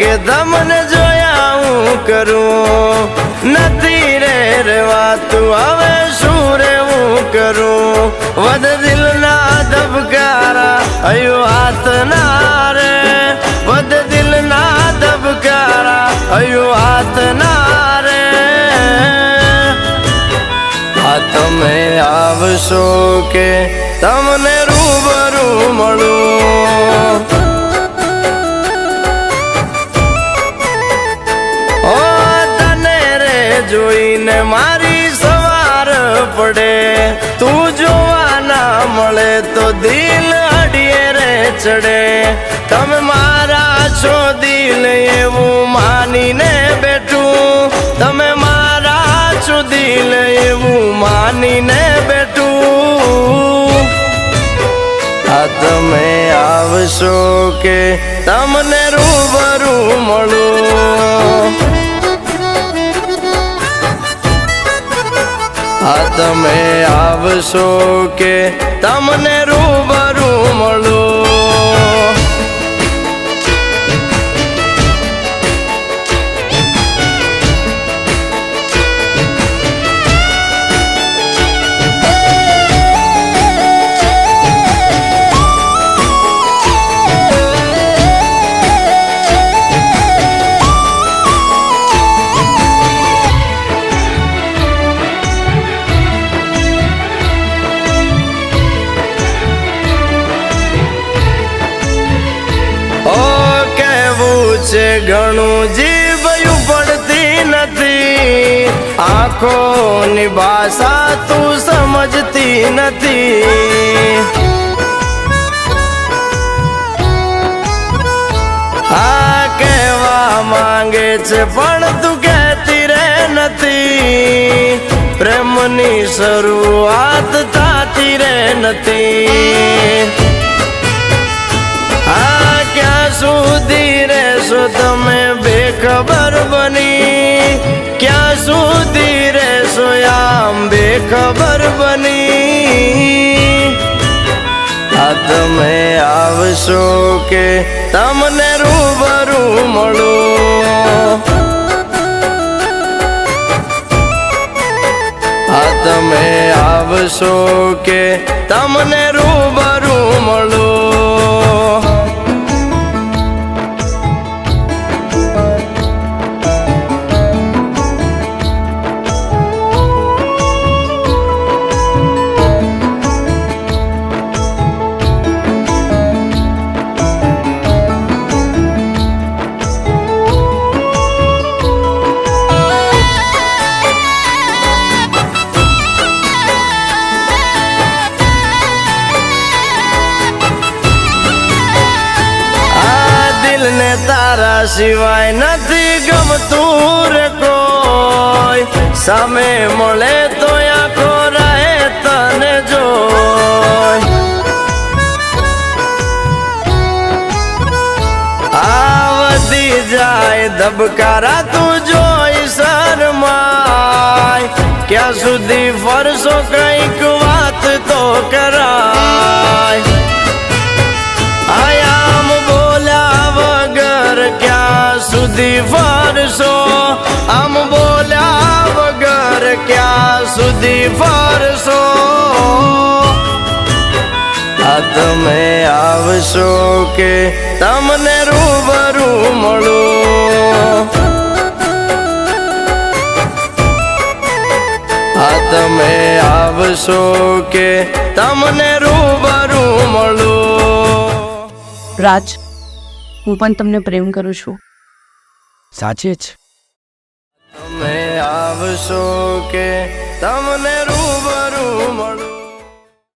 કે તમને જોયા હું કરું, નથી રે રેવાતું હવે શું રેવું કરું, વધ દિલના ધબકારા હયું હાથ ના રે, વધ દિલના ધબકારા હયું હાથ ના રે, આ તમે આવશો કે તમને રૂબરૂ મળું, ઓ તને રે જોઈને મારી સવાર પડે, તું જોવા ના મળે તો દિલ અડીએ રે ચડે, તમે મારા છો દિલ એવું માનીને બેઠું, તમે મારા છો દિલ એવું માનીને બેઠું, આ તમે આવશો કે તમને રૂબરૂ મળું, આ તમે આવશો કે તમને રૂબરૂ મળું, છે ઘણું જીભયું પડતી નથી, આંખોની ભાષા તું સમજતી નથી, આ કહેવા માંગે છે પણ તું કહેતી રે નથી, પ્રેમની શરૂઆત થતી રે નથી, આ ક્યાં સુધી રહેશો તમે બેખબર બની, ક્યાં સુધી રહેશો આમ બેખબર બની, આ તમે આવશો કે તમને રૂબરૂ મળું, આ તમે આવશો કે તમને રૂબરૂ મળું, તારા સિવાય નથી ગમતું રે કોઈ, સામે મળે તો આંખો રહે તને જોઈ, આ વધી જાય ધબકારા તું જોઈ શરમાય, ક્યાં સુધી ફરશો કઈક વાત તો કરાય, આયામ બોલ્યા વગર ક્યાં સુધી ફરશો, આમ બોલ્યા વગર ક્યાં સુધી ફરશો, આ તમે આવશો કે તમને રૂબરૂ મળું, આ તમે આવશો કે તમને રૂબરૂ મળું. રાજ, હું પણ તમને પ્રેમ કરું છું. સાચે જ? તમે આવશો કે તમને રૂબરૂ મળું.